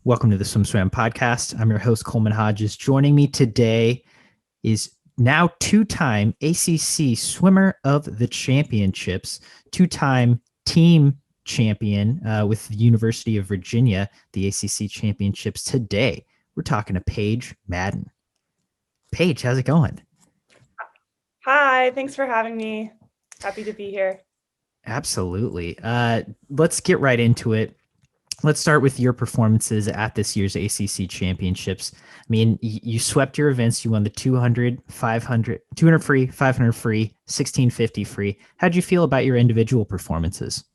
Welcome to the SwimSwam podcast. I'm your host, Coleman Hodges. Joining me today is now two-time ACC Swimmer of the Championships, two-time team champion with the University of Virginia, the ACC Championships today. We're talking to Paige Madden. Paige, how's it going? Hi, thanks for having me. Happy to be here. Absolutely. Let's get right into it. Let's start with your performances at this year's ACC Championships. I mean, you swept your events. You won the 200, 500, 200 free, 500 free, 1650 free. How'd you feel about your individual performances?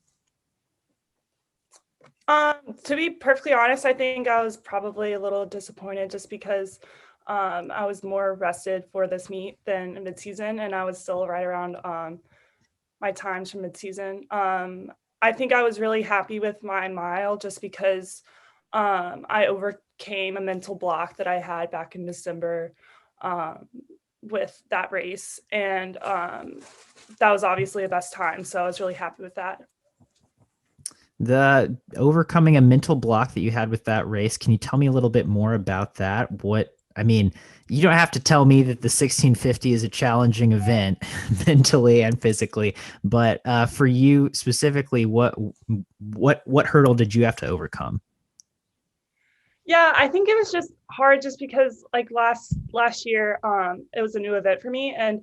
To be perfectly honest, I think I was probably a little disappointed just because I was more rested for this meet than midseason, and I was still right around my times from midseason. I think I was really happy with my mile just because I overcame a mental block that I had back in December with that race. And that was obviously the best time. So I was really happy with that. The overcoming a mental block that you had with that race, can you tell me a little bit more about that? You don't have to tell me that the 1650 is a challenging event mentally and physically, but for you specifically, what hurdle did you have to overcome? Yeah, I think it was just hard just because like last year, it was a new event for me. And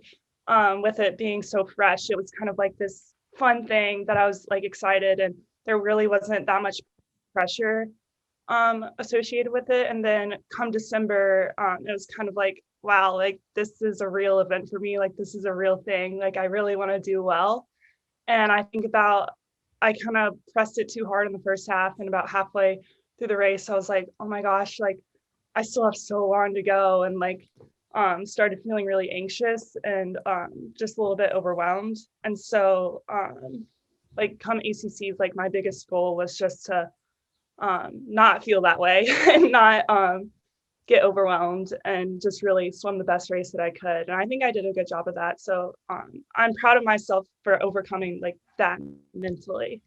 with it being so fresh, it was kind of like this fun thing that I was like excited, and there really wasn't that much pressure associated with it. And then come December, it was kind of like, wow, like this is a real event for me. Like this is a real thing. Like I really want to do well. And I kind of pressed it too hard in the first half, and about halfway through the race, I was like, oh my gosh, like I still have so long to go. And like, started feeling really anxious and just a little bit overwhelmed. And so, like come ACC, like my biggest goal was just to not feel that way and not get overwhelmed and just really swim the best race that I could. And I think I did a good job of that. So I'm proud of myself for overcoming like that mentally.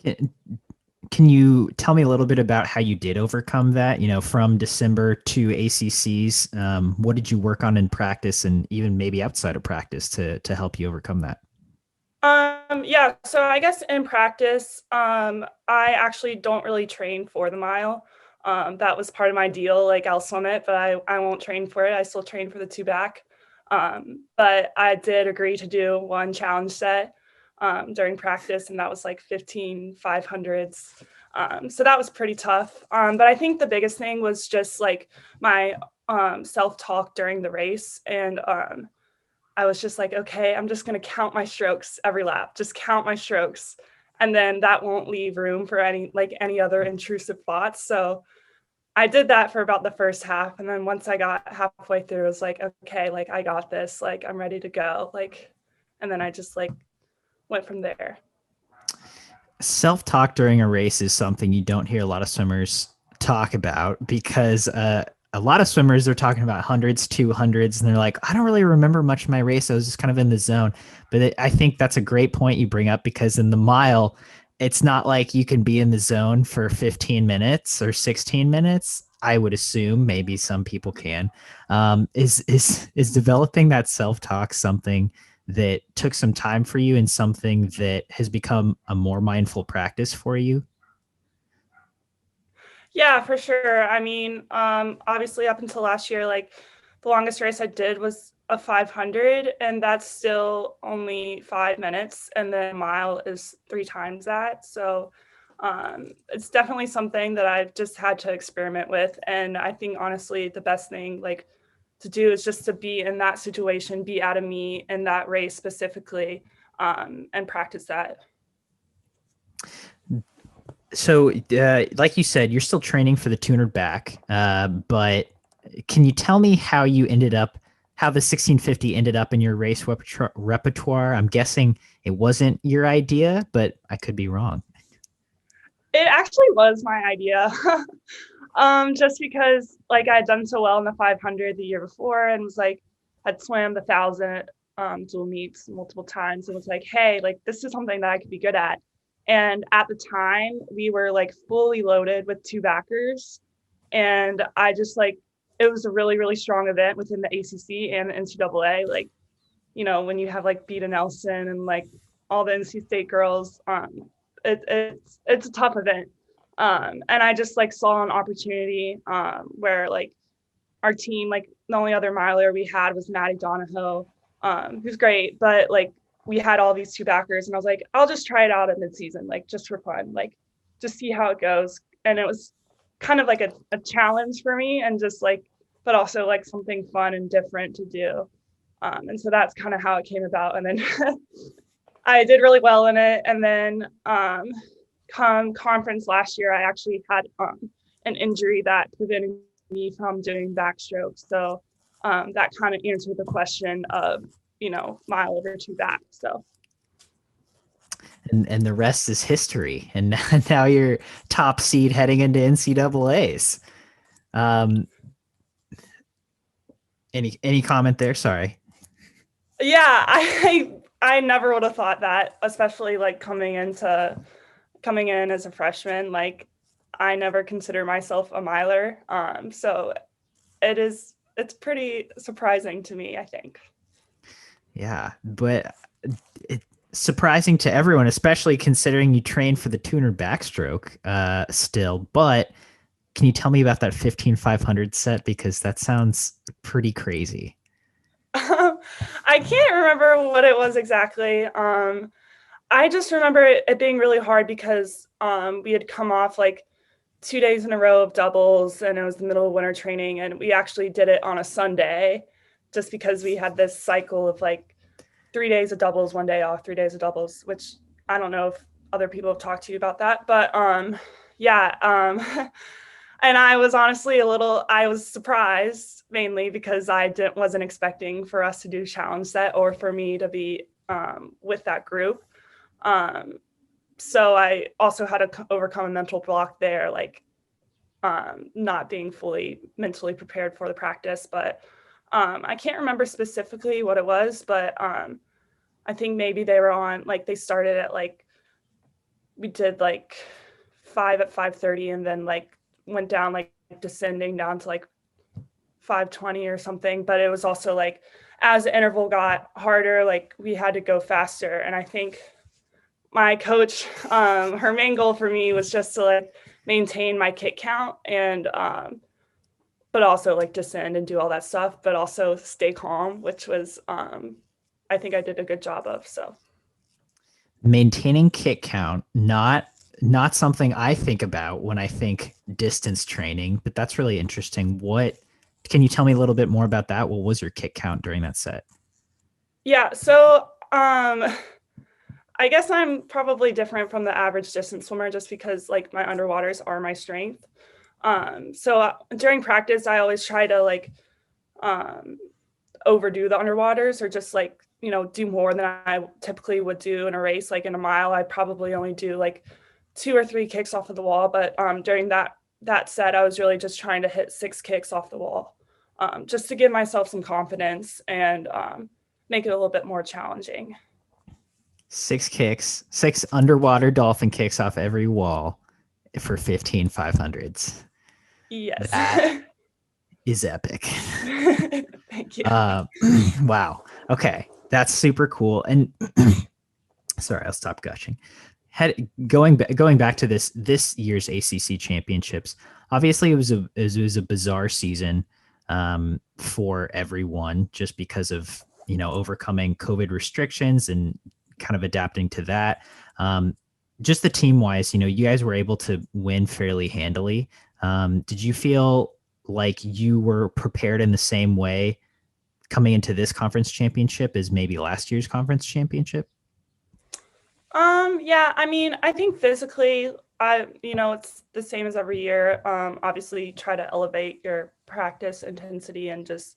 Can you tell me a little bit about how you did overcome that, from December to ACCs? What did you work on in practice and even maybe outside of practice to help you overcome that? Yeah, so I guess in practice, I actually don't really train for the mile. That was part of my deal. Like I'll swim it, but I won't train for it. I still train for the two back. But I did agree to do one challenge set during practice, and that was like 15 500s. So that was pretty tough. But I think the biggest thing was just like my self-talk during the race. And I was just like, okay, I'm just going to count my strokes every lap, just count my strokes. And then that won't leave room for any other intrusive thoughts. So I did that for about the first half. And then once I got halfway through, I was like, okay, like I got this, like I'm ready to go. And then I just like went from there. Self-talk during a race is something you don't hear a lot of swimmers talk about because a lot of swimmers are talking about hundreds, 200s, and they're like, I don't really remember much of my race. I was just kind of in the zone. But I think that's a great point you bring up because in the mile, it's not like you can be in the zone for 15 minutes or 16 minutes. I would assume maybe some people can. Is developing that self-talk something that took some time for you and something that has become a more mindful practice for you? Yeah, for sure. I mean, obviously up until last year, like the longest race I did was a 500, and that's still only 5 minutes. And then a mile is three times that. So it's definitely something that I've just had to experiment with. And I think honestly, the best thing like to do is just to be in that situation, be out of me in that race specifically, and practice that. So, like you said, you're still training for the 200 back, but can you tell me how the 1650 ended up in your race repertoire? I'm guessing it wasn't your idea, but I could be wrong. It actually was my idea. Just because like I had done so well in the 500 the year before and was like, had swam the 1,000 dual meets multiple times and was like, hey, like this is something that I could be good at. And at the time, we were like fully loaded with 2 backers. And I just like, it was a really, really strong event within the ACC and the NCAA. Like, when you have like Beta Nelson and like all the NC State girls, it's a tough event. And I just like saw an opportunity where like our team, like the only other miler we had was Maddie Donahoe, who's great, but like we had all these 2 backers, and I was like, I'll just try it out at midseason, like just for fun, like just see how it goes. And it was kind of like a challenge for me, and just like, but also like something fun and different to do. And so that's kind of how it came about. And then I did really well in it. And then come conference last year, I actually had an injury that prevented me from doing backstroke. So that kind of answered the question of, mile over 2 back. So. And the rest is history. And now you're top seed heading into NCAAs. Any comment there? Sorry. Yeah, I never would have thought that, especially like coming in as a freshman. Like, I never consider myself a miler. So it's pretty surprising to me, I think. Yeah, but surprising to everyone, especially considering you train for the tuner backstroke still. But can you tell me about that 15,500 set? Because that sounds pretty crazy. I can't remember what it was exactly. I just remember it being really hard because we had come off like 2 days in a row of doubles, and it was the middle of winter training, and we actually did it on a Sunday just because we had this cycle of like 3 days of doubles, 1 day off, 3 days of doubles, which I don't know if other people have talked to you about that, but yeah. And I was honestly I was surprised, mainly because I wasn't expecting for us to do challenge set or for me to be with that group. So I also had to overcome a mental block there, like not being fully mentally prepared for the practice. But I can't remember specifically what it was, but I think maybe they were on, like they started at like, we did like 5 at 5:30 and then like went down, like descending down to like 5:20 or something. But it was also like, as the interval got harder, like we had to go faster. And I think my coach, her main goal for me was just to like maintain my kick count and but also like descend and do all that stuff, but also stay calm, which was I think I did a good job of. So Maintaining kick count, not something I think about when I think distance training, but that's really interesting. What can you tell me a little bit more about that? What was your kick count during that set? Yeah, so I guess I'm probably different from the average distance swimmer just because like my underwaters are my strength. So during practice, I always try to like overdo the underwaters, or just like, do more than I typically would do in a race. Like in a mile, I probably only do like 2 or 3 kicks off of the wall. But during that set, I was really just trying to hit 6 kicks off the wall, just to give myself some confidence and make it a little bit more challenging. 6 kicks, 6 underwater dolphin kicks off every wall for 15,500s. Yes. That is epic. Thank you. Wow. Okay. That's super cool. And sorry, I'll stop gushing. Going back to this year's ACC championships, obviously it was a bizarre season for everyone, just because of overcoming COVID restrictions and kind of adapting to that. Just the team wise, you guys were able to win fairly handily. Did you feel like you were prepared in the same way coming into this conference championship as maybe last year's conference championship? Yeah, I mean, I think physically, it's the same as every year. Obviously try to elevate your practice intensity and just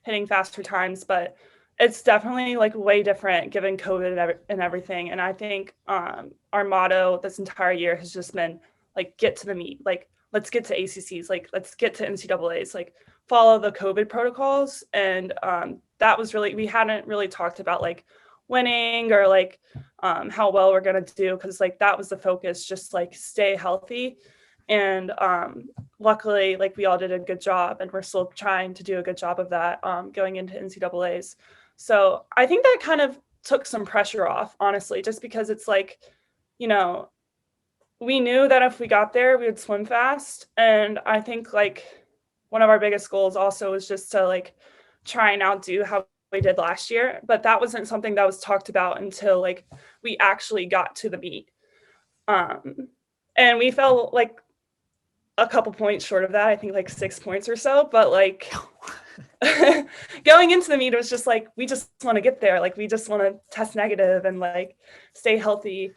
hitting faster times, but it's definitely like way different given COVID and everything. And I think our motto this entire year has just been like, get to the meat, like let's get to ACCs, like let's get to NCAAs, like follow the COVID protocols. And that was really, we hadn't really talked about like winning or like how well we're going to do. Cause like that was the focus, just like stay healthy. And luckily, like we all did a good job and we're still trying to do a good job of that going into NCAAs. So I think that kind of took some pressure off, honestly, just because it's like, you know, we knew that if we got there, we would swim fast. And I think like one of our biggest goals also was just to like try and outdo how we did last year. But that wasn't something that was talked about until like we actually got to the meet. And we felt like a couple points short of that. I think like 6 points or so. But like going into the meet, it was just like, we just want to get there. Like we just want to test negative and like stay healthy.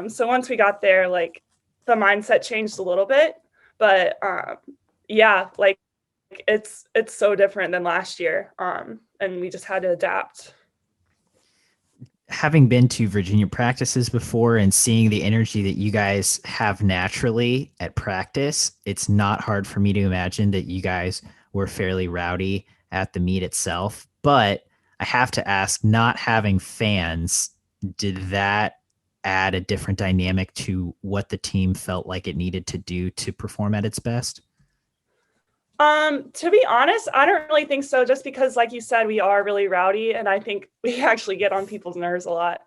So once we got there, like the mindset changed a little bit, but yeah, like it's so different than last year. And we just had to adapt. Having been to Virginia practices before and seeing the energy that you guys have naturally at practice, it's not hard for me to imagine that you guys were fairly rowdy at the meet itself. But I have to ask, not having fans, did that add a different dynamic to what the team felt like it needed to do to perform at its best? To be honest, I don't really think so, just because like you said, we are really rowdy and I think we actually get on people's nerves a lot.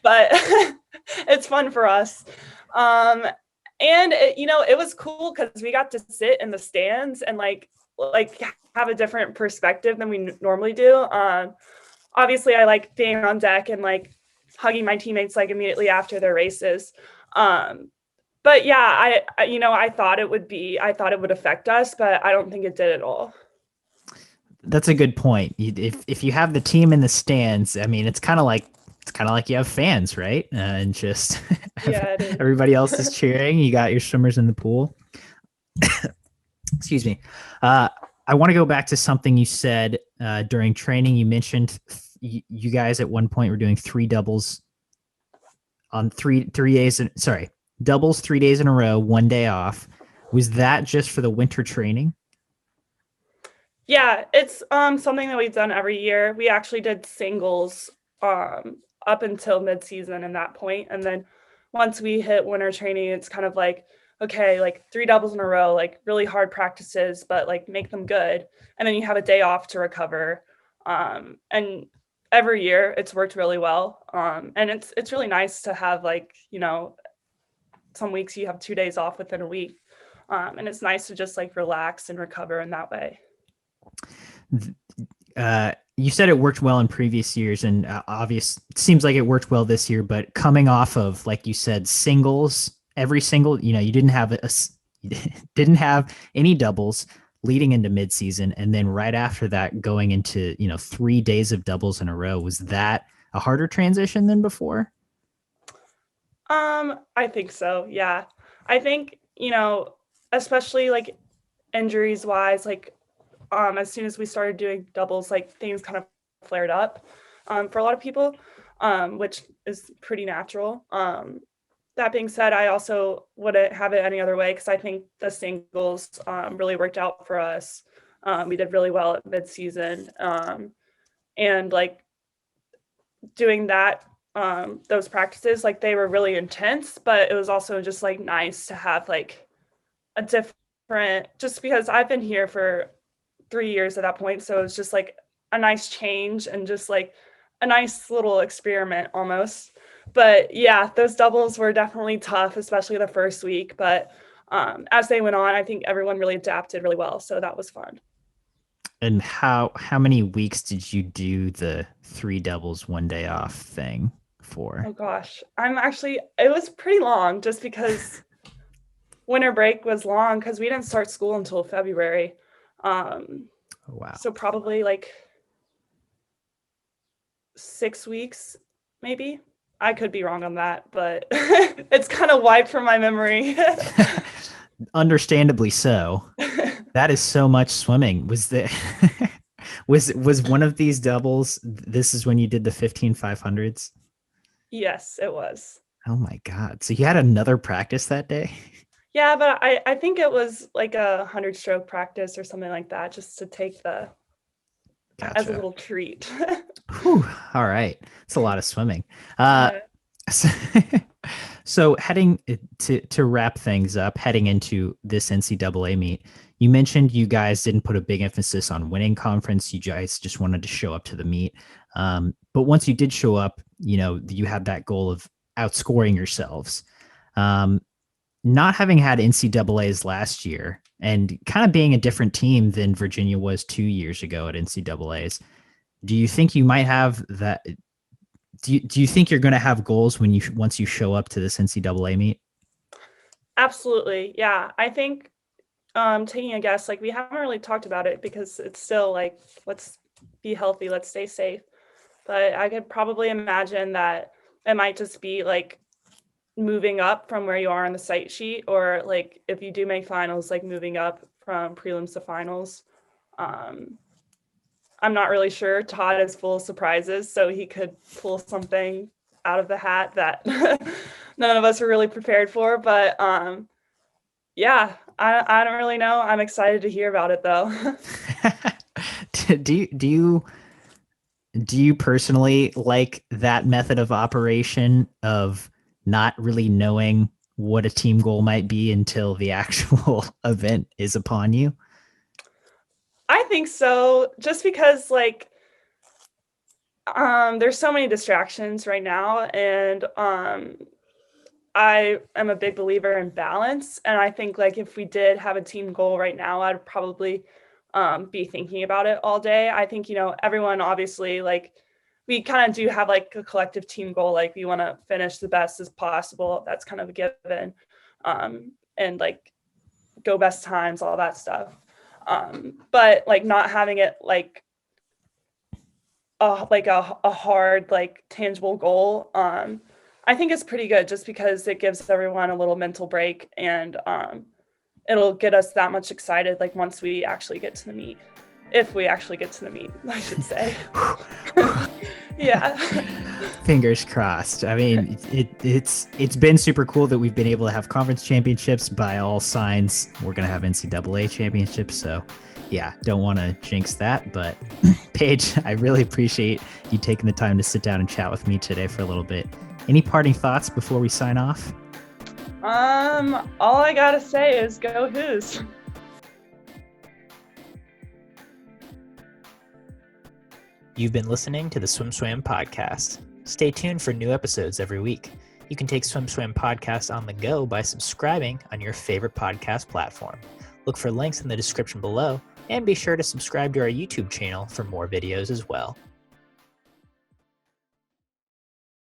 But it's fun for us. And it, you know, it was cool because we got to sit in the stands and like have a different perspective than we normally do. Obviously I like being on deck and like hugging my teammates like immediately after their races. But yeah, I thought it would affect us, but I don't think it did at all. That's a good point. If you have the team in the stands, I mean, it's kind of like you have fans, right? And just Yeah, it is. everybody else is cheering. You got your swimmers in the pool. Excuse me. I want to go back to something you said during training. You mentioned you guys at one point were doing three doubles on three days. Sorry, doubles 3 days in a row, 1 day off. Was that just for the winter training? Yeah, it's something that we've done every year. We actually did singles up until mid-season and that point. And then once we hit winter training, it's kind of like, okay, like 3 doubles in a row, like really hard practices, but like make them good. And then you have a day off to recover. And every year it's worked really well. And it's really nice to have like, you know, some weeks you have 2 days off within a week. And it's nice to just like relax and recover in that way. You said it worked well in previous years, and it seems like it worked well this year. But coming off of, like you said, singles, every single, you know, you didn't have any doubles leading into midseason, and then right after that, going into 3 days of doubles in a row. Was that a harder transition than before? I think so. Yeah, I think especially like injuries wise, like as soon as we started doing doubles, like things kind of flared up for a lot of people, which is pretty natural. That being said, I also wouldn't have it any other way because I think the singles really worked out for us. We did really well at midseason, and like doing that, those practices, like they were really intense, but it was also just like nice to have like a different, just because I've been here for 3 years at that point. So it was just like a nice change and just like a nice little experiment almost. But yeah, those doubles were definitely tough, especially the first week. But as they went on, I think everyone really adapted really well. So that was fun. And how many weeks did you do the 3 doubles 1 day off thing for? Oh gosh, it was pretty long just because winter break was long because we didn't start school until February. Wow. So probably like 6 weeks, maybe. I could be wrong on that, but it's kind of wiped from my memory. Understandably so. That is so much swimming. Was one of these doubles? This is when you did the 15,500s? Yes, it was. Oh my God. So you had another practice that day? Yeah, but I think it was like a 100-stroke practice or something like that, just to take the as a Gotcha. little treat. Whew. All right. It's a lot of swimming. Yeah. So, so heading to wrap things up, heading into this NCAA meet, you mentioned you guys didn't put a big emphasis on winning conference. You guys just wanted to show up to the meet. But once you did show up, you had that goal of outscoring yourselves. Um, Not having had NCAAs last year and kind of being a different team than Virginia was 2 years ago at NCAAs, do you think you might have that? Do you think you're going to have goals when once you show up to this NCAA meet? Absolutely. Yeah. I think taking a guess, like we haven't really talked about it because it's still like, let's be healthy, let's stay safe. But I could probably imagine that it might just be like moving up from where you are on the site sheet, or like if you do make finals, like moving up from prelims to finals. Um, I'm not really sure. Todd is full of surprises, so he could pull something out of the hat that none of us were really prepared for. But yeah, I don't really know. I'm excited to hear about it though. Do you personally like that method of operation of not really knowing what a team goal might be until the actual event is upon you? I think so, just because like there's so many distractions right now, and I am a big believer in balance. And I think like if we did have a team goal right now, I'd probably be thinking about it all day. I think, everyone obviously like we kind of do have like a collective team goal. Like we want to finish the best as possible. That's kind of a given. And like go best times, all that stuff. But like not having it like a hard, like tangible goal, I think is pretty good just because it gives everyone a little mental break, and it'll get us that much excited like once we actually get to the meet. If we actually get to the meet, I should say. Yeah. Fingers crossed. I mean, it's been super cool that we've been able to have conference championships. By all signs, we're gonna have NCAA championships. So, yeah, don't want to jinx that. But Paige, I really appreciate you taking the time to sit down and chat with me today for a little bit. Any parting thoughts before we sign off? All I gotta say is go Who's. You've been listening to the SwimSwam podcast. Stay tuned for new episodes every week. You can take SwimSwam podcast on the go by subscribing on your favorite podcast platform. Look for links in the description below, and be sure to subscribe to our YouTube channel for more videos as well.